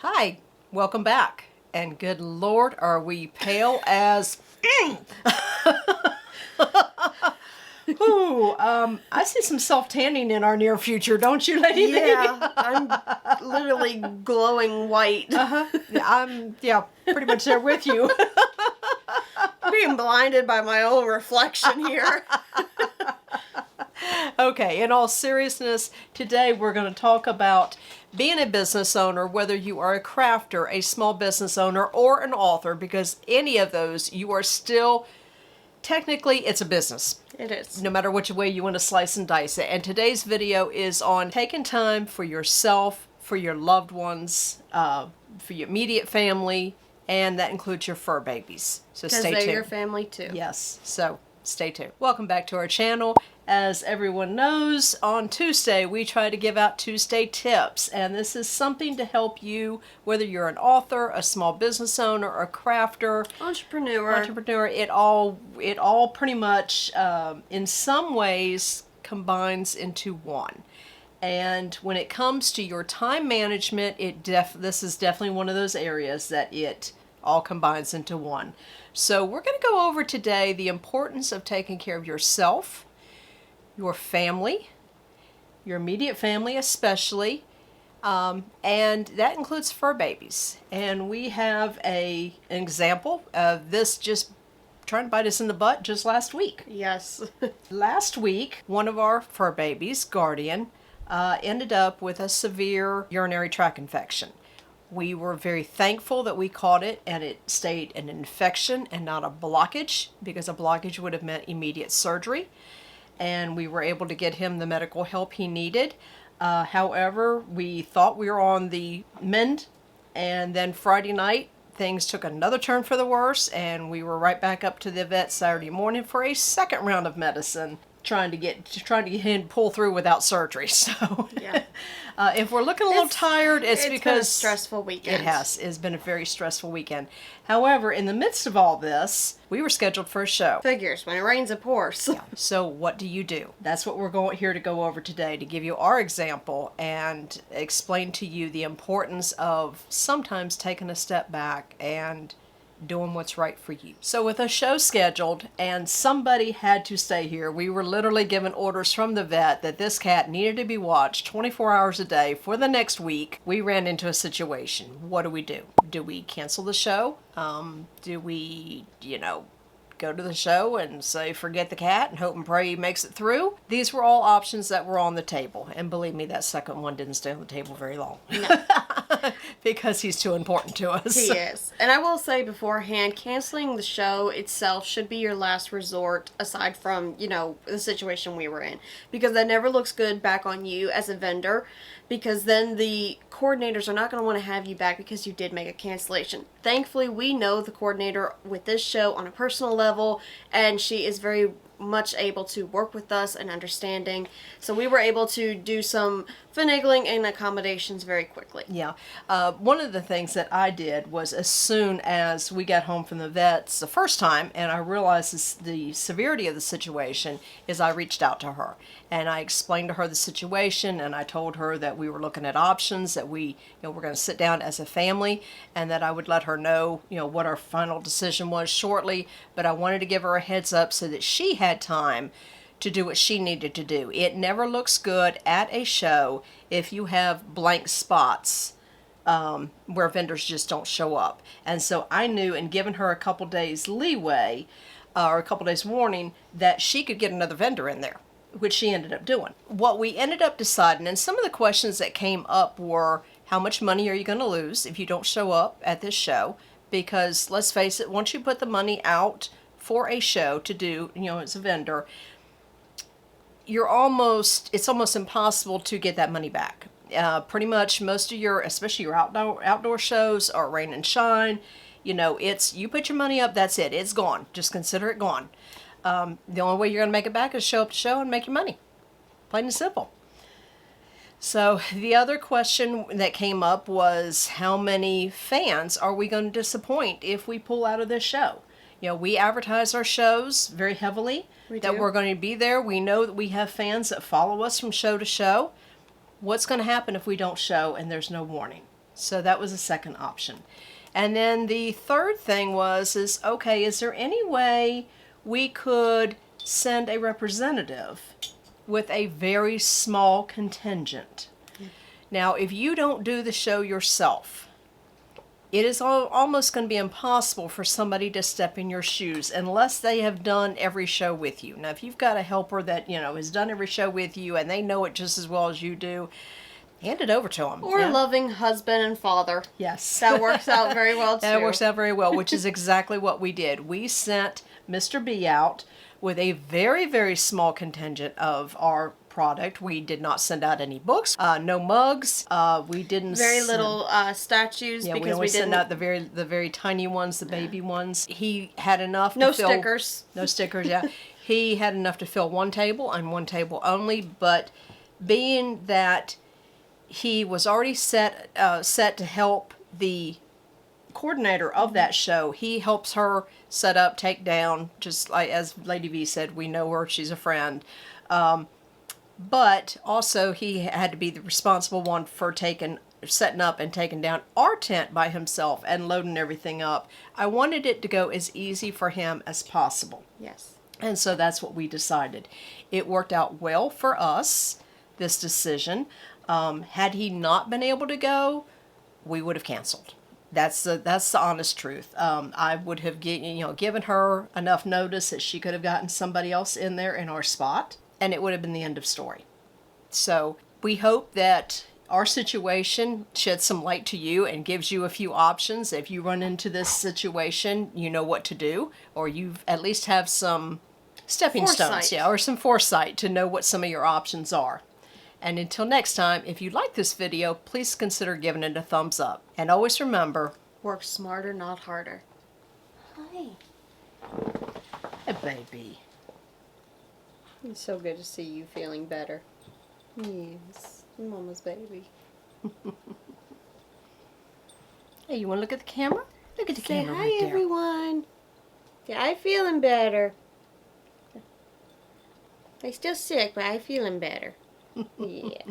Hi, welcome back. And good Lord, are we pale as... Ooh, I see some self-tanning in our near future, don't you, lady? Yeah, I'm literally glowing white. Yeah, pretty much there with you. Being blinded by my own reflection here. Okay, in all seriousness, today we're going to talk about being a business owner, whether you are a crafter, a small business owner, or an author, because any of those, you are still, technically, it's a business. It is. No matter which way you want to slice and dice it. And today's video is on taking time for yourself, for your loved ones, for your immediate family, and that includes your fur babies. So stay tuned. Because they're your family too. Yes, so stay tuned. Welcome back to our channel. As everyone knows, on Tuesday we try to give out Tuesday tips, and this is something to help you, whether you're an author, a small business owner, a crafter, entrepreneur. It all pretty much in some ways combines into one. And when it comes to your time management, this is definitely one of those areas that it all combines into one. So we're going to go over today the importance of taking care of yourself, your family, your immediate family especially, and that includes fur babies. And we have an example of this just trying to bite us in the butt just last week. Yes. Last week, one of our fur babies, Guardian, ended up with a severe urinary tract infection. We were very thankful that we caught it and it stayed an infection and not a blockage, because a blockage would have meant immediate surgery. And we were able to get him the medical help he needed. However, we thought we were on the mend, and then Friday night things took another turn for the worse, and we were right back up to the vet Saturday morning for a second round of medicine, trying to get him pull through without surgery. So Yeah. if we're looking a little tired, it's because been a stressful weekend. It has. It's been a very stressful weekend. However, in the midst of all this, we were scheduled for a show. Figures. When it rains, it pours. Yeah. So what do you do? That's what we're here to go over today, to give you our example and explain to you the importance of sometimes taking a step back and doing what's right for you. So with a show scheduled and somebody had to stay here, we were literally given orders from the vet that this cat needed to be watched 24 hours a day for the next week. We ran into a situation. What do? Do we cancel the show? Do we, go to the show and say forget the cat and hope and pray he makes it through? These were all options that were on the table, and believe me, that second one didn't stay on the table very long. No. Because he's too important to us. He is. And I will say beforehand, canceling the show itself should be your last resort, aside from, the situation we were in. Because that never looks good back on you as a vendor, because then the coordinators are not going to want to have you back because you did make a cancellation. Thankfully, we know the coordinator with this show on a personal level, and she is very much able to work with us and understanding. So we were able to do some finagling and accommodations very quickly. Yeah. One of the things that I did was, as soon as we got home from the vets the first time and I realized the severity of the situation, is I reached out to her and I explained to her the situation, and I told her that we were looking at options, that we were going to sit down as a family, and that I would let her know what our final decision was shortly. But I wanted to give her a heads up so that she had time to do what she needed to do. It never looks good at a show if you have blank spots where vendors just don't show up. And so I knew, and given her a couple days leeway, or a couple days warning, that she could get another vendor in there, which she ended up doing. What we ended up deciding, and some of the questions that came up were, how much money are you going to lose if you don't show up at this show? Because let's face it, once you put the money out for a show to do, as a vendor, it's almost impossible to get that money back. Pretty much most of especially your outdoor shows are rain and shine. You put your money up, that's it. It's gone. Just consider it gone. The only way you're going to make it back is show up to show and make your money. Plain and simple. So the other question that came up was, how many fans are we going to disappoint if we pull out of this show? We advertise our shows very heavily, that we're going to be there. We know that we have fans that follow us from show to show. What's going to happen if we don't show and there's no warning? So that was a second option. And then the third thing is okay, is there any way we could send a representative with a very small contingent? Now, if you don't do the show yourself, it is almost going to be impossible for somebody to step in your shoes unless they have done every show with you. Now, if you've got a helper that, has done every show with you and they know it just as well as you do, hand it over to them. Or a loving husband and father. Yes. That works out very well, too. That works out very well, which is exactly what we did. We sent Mr. B out with a very, very small contingent of our product. We did not send out any books, no mugs. We didn't very little statues, yeah, because we only didn't sent out the very tiny ones, the baby ones. He had enough. No to fill, stickers. No stickers. Yeah, he had enough to fill one table and one table only. But being that he was already set to help the coordinator of that show, he helps her set up, take down, just like as Lady V said, we know her, she's a friend. But also he had to be the responsible one for setting up and taking down our tent by himself and loading everything up. I wanted it to go as easy for him as possible. Yes. And so that's what we decided. It worked out well for us, this decision. Had he not been able to go, we would have canceled. That's the honest truth. I would have given her enough notice that she could have gotten somebody else in there in our spot, and it would have been the end of story. So we hope that our situation sheds some light to you and gives you a few options. If you run into this situation, you know what to do, or you at least have some stepping stones, or some foresight to know what some of your options are. And until next time, if you like this video, please consider giving it a thumbs up. And always remember, work smarter, not harder. Hi. Hey, baby. It's so good to see you feeling better. Yes, Mama's baby. Hey, you want to look at the camera? Look at the camera right there. Hi, everyone. Yeah, I'm feeling better. I'm still sick, but I'm feeling better. Yeah.